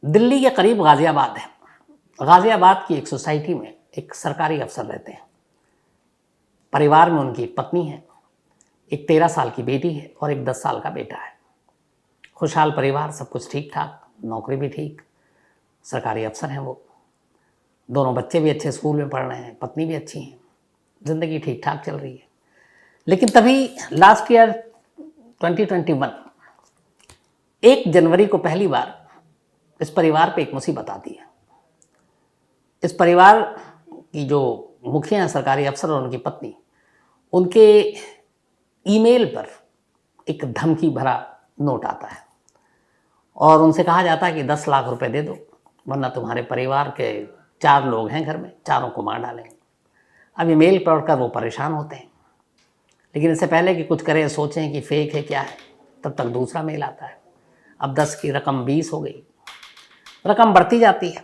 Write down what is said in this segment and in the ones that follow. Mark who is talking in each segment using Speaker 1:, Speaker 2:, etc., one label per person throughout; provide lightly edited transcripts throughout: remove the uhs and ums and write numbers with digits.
Speaker 1: दिल्ली के करीब गाजियाबाद है। गाजियाबाद की एक सोसाइटी में एक सरकारी अफसर रहते हैं। परिवार में उनकी एक पत्नी है, एक 13 साल की बेटी है और एक 10 साल का बेटा है। खुशहाल परिवार, सब कुछ ठीक ठाक, नौकरी भी ठीक, सरकारी अफसर हैं वो। दोनों बच्चे भी अच्छे स्कूल में पढ़ रहे हैं, पत्नी भी अच्छी है, ज़िंदगी ठीक ठाक चल रही है। लेकिन तभी लास्ट ईयर 2021 1 जनवरी को पहली बार इस परिवार पे एक मुसीबत आती है। इस परिवार की जो मुखिया हैं, सरकारी अफसर और उनकी पत्नी, उनके ईमेल पर एक धमकी भरा नोट आता है और उनसे कहा जाता है कि 10 लाख रुपए दे दो, वरना तुम्हारे परिवार के 4 लोग हैं घर में, चारों को मार डालेंगे। अब ये मेल पढ़कर वो परेशान होते हैं, लेकिन इससे पहले कि कुछ करें, सोचें कि फेक है क्या है, तब तक दूसरा मेल आता है। अब 10 की रकम 20 हो गई, रकम बढ़ती जाती है।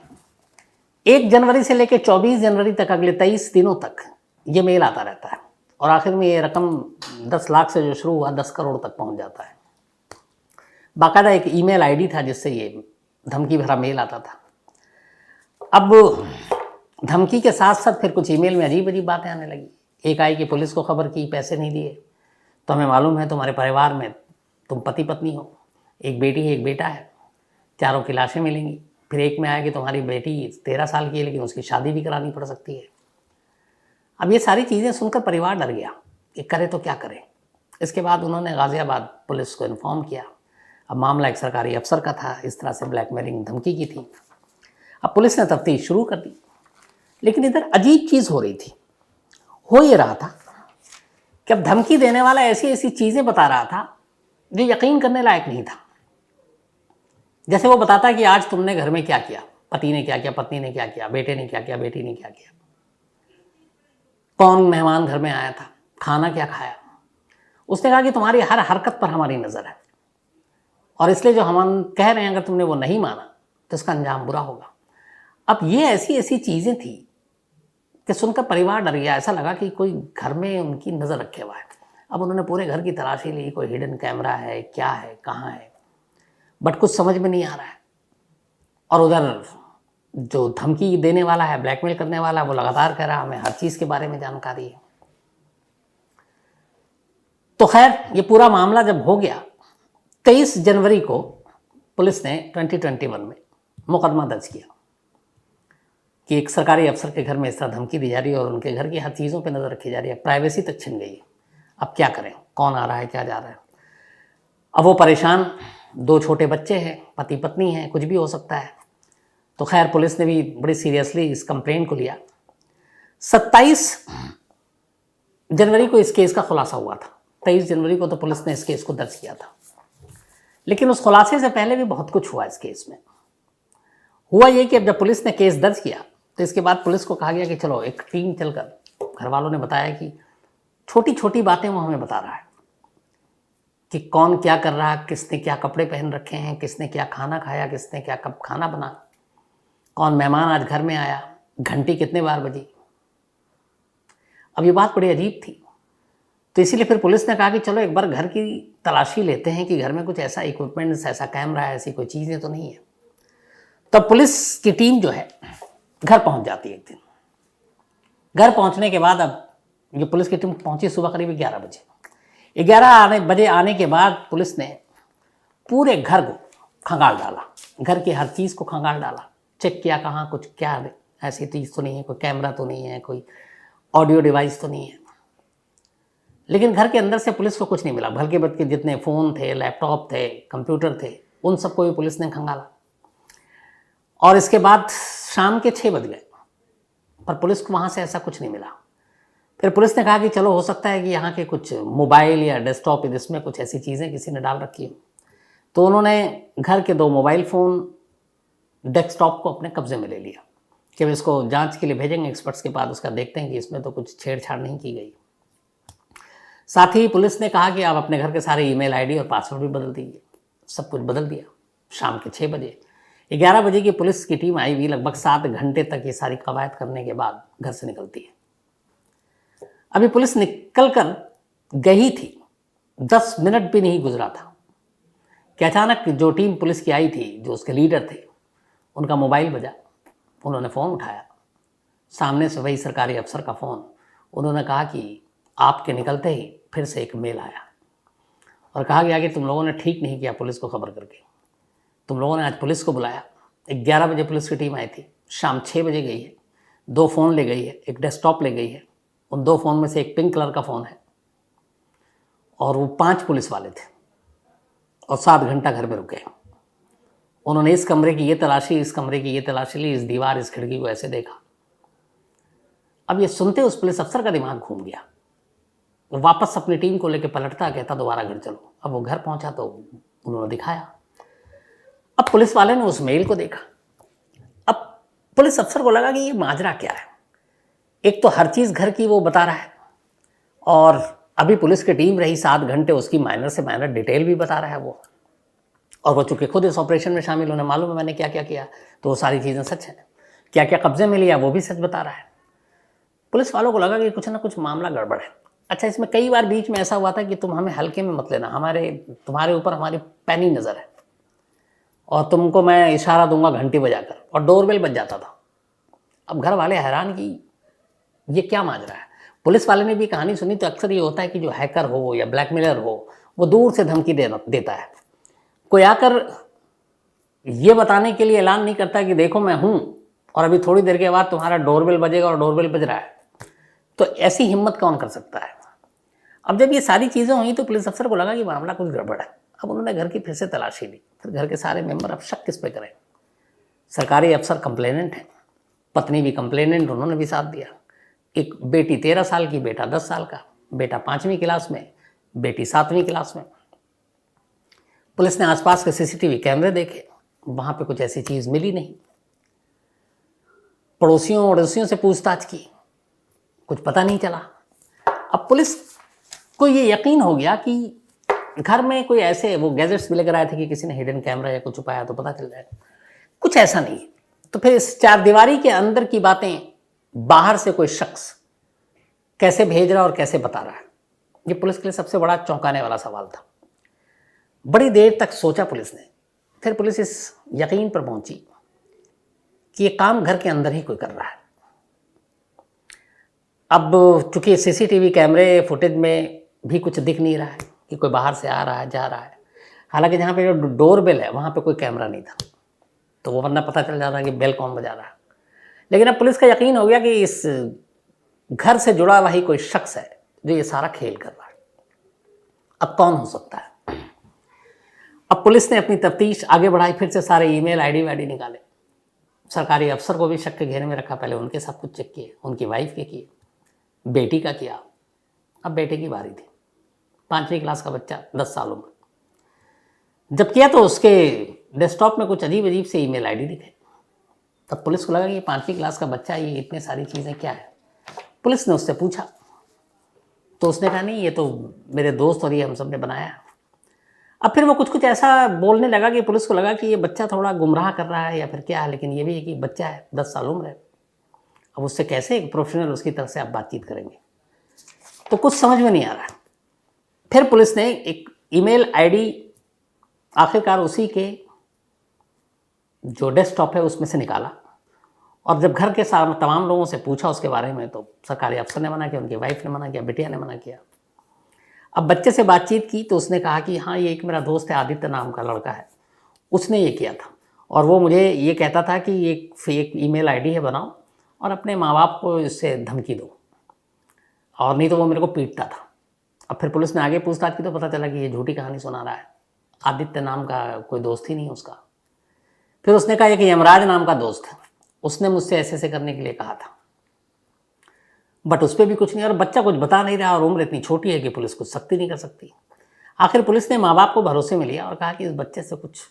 Speaker 1: 1 जनवरी से लेकर 24 जनवरी तक, अगले 23 दिनों तक ये मेल आता रहता है और आखिर में ये रकम 10 लाख से जो शुरू हुआ 10 करोड़ तक पहुंच जाता है। बाकायदा एक ईमेल आईडी था जिससे ये धमकी भरा मेल आता था। अब धमकी के साथ साथ फिर कुछ ईमेल में अजीब अजीब बातें आने लगी। एक आई कि पुलिस को खबर की, पैसे नहीं दिए तो हमें मालूम है तुम्हारे परिवार में तुम पति पत्नी हो, एक बेटी है एक बेटा है, चारों की लाशें मिलेंगी। फिर एक में आया कि तुम्हारी बेटी 13 साल की है लेकिन उसकी शादी भी करानी पड़ सकती है। अब ये सारी चीज़ें सुनकर परिवार डर गया कि करे तो क्या करे। इसके बाद उन्होंने गाजियाबाद पुलिस को इन्फॉर्म किया। अब मामला एक सरकारी अफसर का था, इस तरह से ब्लैकमेलिंग धमकी की थी। अब पुलिस ने तफ्तीश शुरू कर दी, लेकिन इधर अजीब चीज़ हो रही थी। हो ये रहा था कि अब धमकी देने वाला ऐसी ऐसी चीज़ें बता रहा था जो यकीन करने लायक नहीं था। जैसे वो बताता है कि आज तुमने घर में क्या किया, पति ने क्या किया, पत्नी ने क्या किया, बेटे ने क्या किया, बेटी ने क्या किया, कौन मेहमान घर में आया था, खाना क्या खाया। उसने कहा कि तुम्हारी हर हरकत पर हमारी नज़र है और इसलिए जो हम कह रहे हैं अगर तुमने वो नहीं माना तो इसका अंजाम बुरा होगा। अब ये ऐसी ऐसी चीज़ें थी कि सुनकर परिवार डर गया। ऐसा लगा कि कोई घर में उनकी नज़र रखे हुआ है। अब उन्होंने पूरे घर की तलाशी ली, कोई हिडन कैमरा है, क्या है, कहाँ है, बट कुछ समझ में नहीं आ रहा है। और उधर जो धमकी देने वाला है, ब्लैकमेल करने वाला है, वो लगातार कह रहा है हमें हर चीज़ के बारे में जानकारी है। तो खैर ये पूरा मामला जब हो गया, 23 जनवरी को पुलिस ने 2021 में मुकदमा दर्ज किया कि एक सरकारी अफसर के घर में इस तरह धमकी दी जा रही है और उनके घर की हर चीज़ों पे नज़र रखी जा रही है, प्राइवेसी तक छिन गई है। अब क्या करें, कौन आ रहा है, क्या जा रहा है। अब वो परेशान, 2 छोटे बच्चे हैं, पति पत्नी हैं, कुछ भी हो सकता है। तो खैर पुलिस ने भी बड़ी सीरियसली इस कंप्लेंट को लिया। 27 जनवरी को इस केस का खुलासा हुआ था। 23 जनवरी को तो पुलिस ने इस केस को दर्ज किया था, लेकिन उस खुलासे से पहले भी बहुत कुछ हुआ इस केस में। हुआ ये कि अब जब पुलिस ने केस दर्ज किया तो इसके बाद पुलिस को कहा गया कि चलो एक टीम चलकर, घर वालों ने बताया कि छोटी छोटी बातें वो हमें बता रहा है कि कौन क्या कर रहा है, किसने क्या कपड़े पहन रखे हैं, किसने क्या खाना खाया, किसने क्या कब खाना बना, कौन मेहमान आज घर में आया, घंटी कितने बार बजी। अब ये बात बड़ी अजीब थी, तो इसीलिए फिर पुलिस ने कहा कि चलो एक बार घर की तलाशी लेते हैं कि घर में कुछ ऐसा इक्विपमेंट्स, ऐसा कैमरा है, ऐसी कोई चीज़ें तो नहीं है। तब पुलिस की टीम जो है घर पहुंच जाती है। एक दिन घर पहुंचने के बाद, अब ये पुलिस की टीम पहुंची सुबह करीब 11 बजे। 11 बजे आने के बाद पुलिस ने पूरे घर को खंगाल डाला, घर की हर चीज़ को खंगाल डाला, चेक किया कहाँ कुछ क्या ऐसी चीज़ तो नहीं है, कोई कैमरा तो नहीं है, कोई ऑडियो डिवाइस तो नहीं है। लेकिन घर के अंदर से पुलिस को कुछ नहीं मिला। भलके बल्कि जितने फ़ोन थे, लैपटॉप थे, कंप्यूटर थे, उन सबको भी पुलिस ने खंगाला। और इसके बाद शाम के 6 बज गए, पर पुलिस को वहाँ से ऐसा कुछ नहीं मिला। फिर पुलिस ने कहा कि चलो हो सकता है कि यहाँ के कुछ मोबाइल या डेस्कटॉप जिसमें कुछ ऐसी चीज़ें किसी ने डाल रखी हो। तो उन्होंने घर के 2 मोबाइल फ़ोन, डेस्कटॉप को अपने कब्जे में ले लिया कि इसको जांच के लिए भेजेंगे एक्सपर्ट्स के पास, उसका देखते हैं कि इसमें तो कुछ छेड़छाड़ नहीं की गई। साथ ही पुलिस ने कहा कि आप अपने घर के सारे ईमेल आईडी और पासवर्ड भी बदल दीजिए। सब कुछ बदल दिया। शाम के 6 बजे, 11 बजे की पुलिस की टीम आई हुई, लगभग 7 घंटे तक ये सारी कवायद करने के बाद घर से निकलती है। अभी पुलिस निकल कर गई थी, 10 मिनट भी नहीं गुजरा था कि अचानक जो टीम पुलिस की आई थी, जो उसके लीडर थे, उनका मोबाइल बजा, उन्होंने फ़ोन उठाया, सामने से वही सरकारी अफसर का फ़ोन। उन्होंने कहा कि आपके निकलते ही फिर से एक मेल आया और कहा गया कि तुम लोगों ने ठीक नहीं किया पुलिस को खबर करके, तुम लोगों ने आज पुलिस को बुलाया। 11 बजे पुलिस की टीम आई थी, शाम 6 बजे गई है, 2 फ़ोन ले गई है, एक डेस्कटॉप ले गई है। उन 2 फ़ोन में से एक पिंक कलर का फ़ोन है और वो 5 पुलिस वाले थे और 7 घंटा घर में रुके। उन्होंने इस कमरे की ये तलाशी, इस कमरे की ये तलाशी ली, इस दीवार, इस खिड़की को ऐसे देखा। अब ये सुनते उस पुलिस अफसर का दिमाग घूम गया। वो वापस अपनी टीम को लेकर पलटता, कहता दोबारा घर चलो। अब वो घर पहुंचा तो उन्होंने दिखाया। अब पुलिस वाले ने उस मेल को देखा। अब पुलिस अफसर को लगा कि ये माजरा क्या है। एक तो हर चीज़ घर की वो बता रहा है और अभी पुलिस की टीम रही 7 घंटे, उसकी माइनर से माइनर डिटेल भी बता रहा है वो। और वो चूँकि खुद इस ऑपरेशन में शामिल, उन्हें मालूम है मैंने क्या क्या किया, तो वो सारी चीज़ें सच हैं। क्या क्या कब्जे में लिया वो भी सच बता रहा है। पुलिस वालों को लगा कि कुछ ना कुछ मामला गड़बड़ है। अच्छा, इसमें कई बार बीच में ऐसा हुआ था कि तुम हमें हल्के में मत लेना, तुम्हारे ऊपर हमारी पैनी नज़र है और तुमको मैं इशारा दूंगा घंटी बजाकर, और डोरबेल बज जाता था। अब घर वाले हैरान कि ये क्या माजरा है। पुलिस वाले ने भी कहानी सुनी तो अक्सर ये होता है कि जो हैकर हो या ब्लैकमेलर हो वो दूर से धमकी देता है। कोई आकर ये बताने के लिए ऐलान नहीं करता कि देखो मैं हूँ और अभी थोड़ी देर के बाद तुम्हारा डोरबेल बजेगा और डोरबेल बज रहा है। तो ऐसी हिम्मत कौन कर सकता है। अब जब ये सारी चीज़ें हुई तो पुलिस अफसर को लगा कि मामला कुछ गड़बड़ है। अब उन्होंने घर की फिर से तलाशी ली। फिर घर के सारे मेंबर, अब शक किस पे करें। सरकारी अफसर कंप्लेनेंट है, पत्नी भी कंप्लेनेंट, उन्होंने भी साथ दिया। एक बेटी 13 साल की, बेटा 10 साल का, बेटा 5वीं क्लास में, बेटी 7वीं क्लास में। पुलिस ने आसपास के सीसीटीवी कैमरे देखे, वहाँ पे कुछ ऐसी चीज़ मिली नहीं। पड़ोसियों अड़ोसियों से पूछताछ की, कुछ पता नहीं चला। अब पुलिस को ये यकीन हो गया कि घर में कोई ऐसे वो गैजेट्स भी लेकर आए थे कि किसी ने हिडन कैमरा या कुछ छुपाया तो पता चल जाएगा। कुछ ऐसा नहीं। तो फिर इस 4 दीवारी के अंदर की बातें बाहर से कोई शख्स कैसे भेज रहा है और कैसे बता रहा है, ये पुलिस के लिए सबसे बड़ा चौंकाने वाला सवाल था। बड़ी देर तक सोचा पुलिस ने, फिर पुलिस इस यकीन पर पहुंची कि ये काम घर के अंदर ही कोई कर रहा है। अब चूंकि सीसीटीवी कैमरे फुटेज में भी कुछ दिख नहीं रहा है कि कोई बाहर से आ रहा है जा रहा है। हालांकि जहाँ पे जो डोरबेल है वहाँ पे कोई कैमरा नहीं था, तो वो वरना पता चल जाता कि बेल कौन बजा रहा है। लेकिन अब पुलिस का यकीन हो गया कि इस घर से जुड़ा हुआ ही कोई शख्स है जो ये सारा खेल कर रहा है। अब कौन हो सकता है। अब पुलिस ने अपनी तफ्तीश आगे बढ़ाई, फिर से सारे ईमेल आईडी वाईडी निकाले। सरकारी अफसर को भी शक के घेरे में रखा, पहले उनके सब कुछ चेक किए, उनकी वाइफ के किए, बेटी का किया। अब बेटे की बारी थी, 5वीं क्लास का बच्चा, 10 साल उम्र। जब किया तो उसके डेस्कटॉप में कुछ अजीब अजीब से ईमेल आईडी दिखे। तब पुलिस को लगा कि 5वीं क्लास का बच्चा, ये इतने सारी चीज़ें क्या है। पुलिस ने उससे पूछा तो उसने कहा नहीं, ये तो मेरे दोस्त और ये हम सब ने बनाया। अब फिर वो कुछ ऐसा बोलने लगा कि पुलिस को लगा कि ये बच्चा थोड़ा गुमराह कर रहा है या फिर क्या है, लेकिन ये भी है कि बच्चा है, 10 साल उम्र है। अब उससे कैसे एक प्रोफेशनल उसकी तरफ से आप बातचीत करेंगे, तो कुछ समझ में नहीं आ रहा। फिर पुलिस ने एक ईमेल आईडी आखिरकार उसी के जो डेस्कटॉप है उसमें से निकाला, और जब घर के तमाम लोगों से पूछा उसके बारे में तो सरकारी अफसर ने मना किया, उनकी वाइफ ने मना किया, बिटिया ने मना किया। अब बच्चे से बातचीत की तो उसने कहा कि हाँ, ये एक मेरा दोस्त है, आदित्य नाम का लड़का है, उसने ये किया था और वो मुझे ये कहता था कि ये फेक ईमेल आईडी है, बनाओ और अपने माँ बाप को इससे धमकी दो, और नहीं तो वो मेरे को पीटता था। अब फिर पुलिस ने आगे पूछताछ की तो पता चला कि ये झूठी कहानी सुना रहा है, आदित्य नाम का कोई दोस्त ही नहीं उसका। फिर उसने कहा कि यमराज नाम का दोस्त है, उसने मुझसे ऐसे ऐसे करने के लिए कहा था, बट उस पर भी कुछ नहीं, और बच्चा कुछ बता नहीं रहा और उम्र इतनी छोटी है कि पुलिस कुछ सख्ती नहीं कर सकती। आखिर पुलिस ने माँ बाप को भरोसे में लिया और कहा कि इस बच्चे से कुछ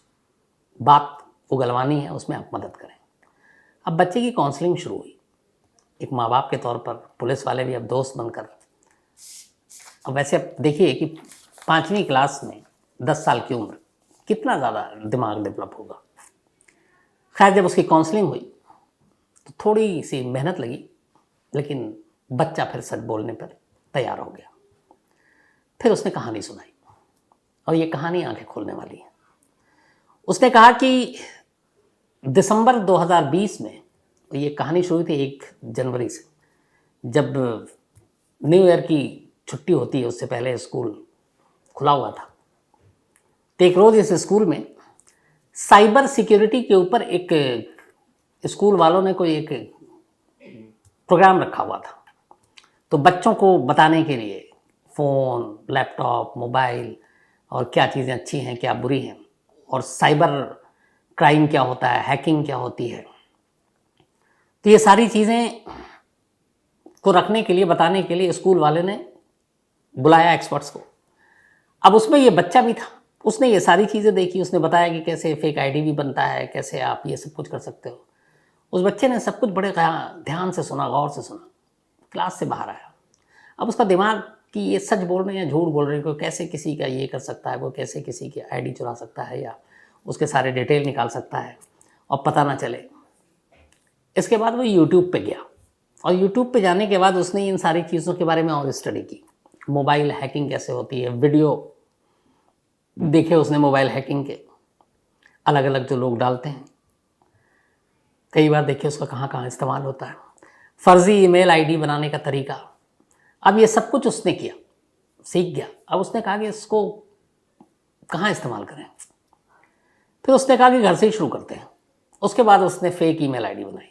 Speaker 1: बात उगलवानी है, उसमें आप मदद करें। अब बच्चे की काउंसलिंग शुरू हुई। एक माँ बाप के तौर पर पुलिस वाले भी अब दोस्त बनकर, अब वैसे अब देखिए कि 5वीं क्लास में 10 साल की उम्र, कितना ज़्यादा दिमाग डेवलप होगा। खैर, जब उसकी काउंसलिंग हुई तो थोड़ी सी मेहनत लगी, लेकिन बच्चा फिर सच बोलने पर तैयार हो गया। फिर उसने कहानी सुनाई और ये कहानी आंखें खोलने वाली है। उसने कहा कि दिसंबर 2020 में ये कहानी शुरू हुई थी 1 जनवरी से, जब न्यू ईयर की छुट्टी होती है उससे पहले स्कूल खुला हुआ था। तो एक रोज़ इस स्कूल में साइबर सिक्योरिटी के ऊपर एक स्कूल वालों ने कोई एक प्रोग्राम रखा हुआ था। तो बच्चों को बताने के लिए फ़ोन, लैपटॉप, मोबाइल और क्या चीज़ें अच्छी हैं, क्या बुरी हैं, और साइबर क्राइम क्या होता है, हैकिंग क्या होती है, तो ये सारी चीज़ें को रखने के लिए, बताने के लिए स्कूल वाले ने बुलाया एक्सपर्ट्स को। अब उसमें ये बच्चा भी था, उसने ये सारी चीज़ें देखी, उसने बताया कि कैसे फेक आईडी भी बनता है, कैसे आप ये सब कुछ कर सकते हो। उस बच्चे ने सब कुछ बड़े ध्यान से सुना, गौर से सुना, क्लास से बाहर आया। अब उसका दिमाग कि ये सच बोल रहे हैं या झूठ बोल रहे हैं, कोई कैसे किसी का ये कर सकता है, कोई कैसे किसी की आईडी चुरा सकता है या उसके सारे डिटेल निकाल सकता है और पता ना चले। इसके बाद वो यूट्यूब पे गया, और यूट्यूब पे जाने के बाद उसने इन सारी चीज़ों के बारे में और स्टडी की। मोबाइल हैकिंग कैसे होती है, वीडियो देखे उसने मोबाइल हैकिंग के, अलग अलग जो लोग डालते हैं, कई बार देखिए उसका कहाँ कहाँ इस्तेमाल होता है, फर्जी ईमेल आईडी बनाने का तरीका। अब ये सब कुछ उसने किया, सीख गया। अब उसने कहा कि इसको कहाँ इस्तेमाल करें। फिर उसने कहा कि घर से ही शुरू करते हैं। उसके बाद उसने फेक ईमेल आईडी बनाई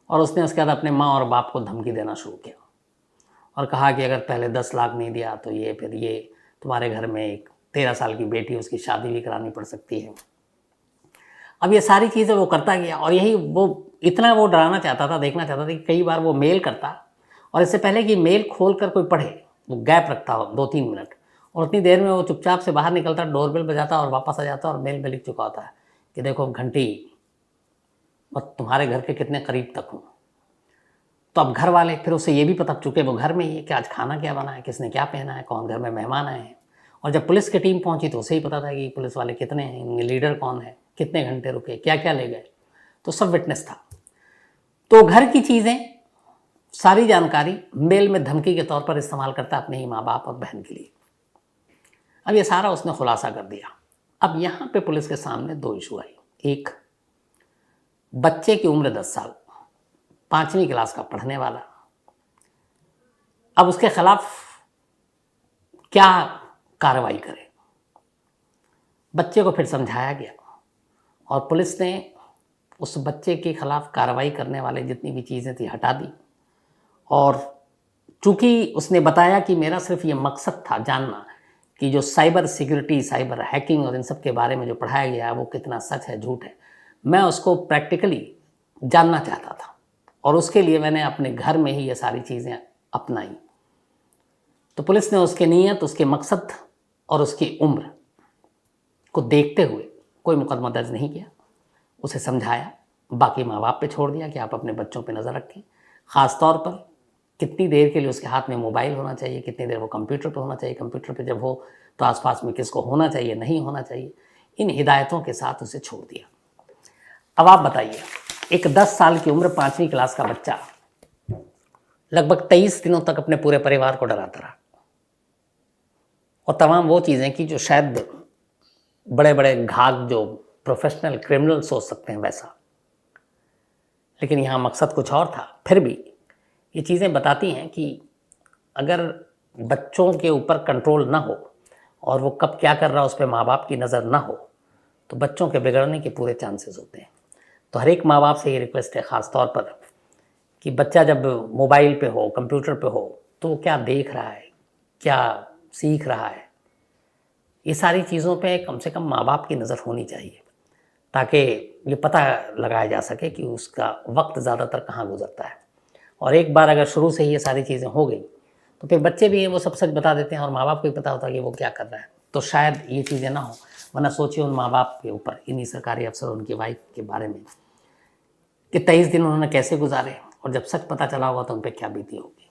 Speaker 1: और उसने उसके बाद अपने माँ और बाप को धमकी देना शुरू किया और कहा कि अगर पहले 10 लाख नहीं दिया तो ये फिर ये तुम्हारे घर में एक 13 साल की बेटी, उसकी शादी भी करानी पड़ सकती है। अब ये सारी चीज़ें वो करता गया, और यही वो इतना वो डराना चाहता था, देखना चाहता था कि कई बार वो मेल करता और इससे पहले कि मेल खोल कर कोई पढ़े वो गैप रखता हो 2-3 मिनट, और उतनी देर में वो चुपचाप से बाहर निकलता, डोरबेल बजाता और वापस आ जाता और मेल में लिख चुका होता है कि देखो घंटी और तुम्हारे घर के कितने करीब तक हूँ। तो अब घर वाले फिर उसे ये भी पता चुके वो घर में ही है कि आज खाना क्या बना है, किसने क्या पहना है, कौन घर में मेहमान आए हैं। और जब पुलिस की टीम पहुंची तो उसे ही पता था कि पुलिस वाले कितने हैं, इनके लीडर कौन है, कितने घंटे रुके, क्या क्या ले गए, तो सब विटनेस था। तो घर की चीज़ें सारी जानकारी मेल में धमकी के तौर पर इस्तेमाल करता अपने ही माँ बाप और बहन के लिए। अब ये सारा उसने खुलासा कर दिया। अब यहाँ पे पुलिस के सामने 2 इशू आई। एक, बच्चे की उम्र 10 साल, 5वीं क्लास का पढ़ने वाला, अब उसके खिलाफ क्या कार्रवाई करे। बच्चे को फिर समझाया गया और पुलिस ने उस बच्चे के खिलाफ कार्रवाई करने वाले जितनी भी चीज़ें थी हटा दी। और चूंकि उसने बताया कि मेरा सिर्फ ये मकसद था जानना कि जो साइबर सिक्योरिटी, साइबर हैकिंग और इन सब के बारे में जो पढ़ाया गया है वो कितना सच है, झूठ है, मैं उसको प्रैक्टिकली जानना चाहता था, और उसके लिए मैंने अपने घर में ही ये सारी चीज़ें अपनाई। तो पुलिस ने उसके नीयत, उसके मकसद और उसकी उम्र को देखते हुए कोई मुकदमा दर्ज नहीं किया। उसे समझाया, बाकी माँ बाप पे छोड़ दिया कि आप अपने बच्चों पे नज़र रखें। ख़ास तौर पर कितनी देर के लिए उसके हाथ में मोबाइल होना चाहिए, कितनी देर वो कंप्यूटर पे होना चाहिए, कंप्यूटर पे जब हो तो आसपास में किसको होना चाहिए, नहीं होना चाहिए, इन हिदायतों के साथ उसे छोड़ दिया। अब आप बताइए, एक 10 साल की उम्र 5वीं क्लास का बच्चा लगभग 23 दिनों तक अपने पूरे परिवार को डराता रहा, और तमाम वो चीज़ें की जो शायद बड़े बड़े घाघ जो प्रोफेशनल क्रिमिनल सोच सकते हैं वैसा, लेकिन यहाँ मकसद कुछ और था। फिर भी ये चीज़ें बताती हैं कि अगर बच्चों के ऊपर कंट्रोल ना हो और वो कब क्या कर रहा है उस पर माँ बाप की नज़र ना हो तो बच्चों के बिगड़ने के पूरे चांसेस होते हैं। तो हर एक माँ बाप से ये रिक्वेस्ट है ख़ास तौर पर कि बच्चा जब मोबाइल पे हो, कंप्यूटर पे हो, तो वो क्या देख रहा है, क्या सीख रहा है, ये सारी चीज़ों पे कम से कम माँ बाप की नज़र होनी चाहिए, ताकि ये पता लगाया जा सके कि उसका वक्त ज़्यादातर कहाँ गुजरता है। और एक बार अगर शुरू से ही ये सारी चीज़ें हो गई तो फिर बच्चे भी हैं वो सब सच बता देते हैं और माँ बाप को भी पता होता है कि वो क्या कर रहा है, तो शायद ये चीज़ें ना हो। वरना सोचिए उन माँ बाप के ऊपर, इन्हीं सरकारी अफसर, उनकी वाइफ के बारे में कि 23 दिन उन्होंने कैसे गुजारे, और जब सच पता चला होगा तो उन पर क्या बीती होगी।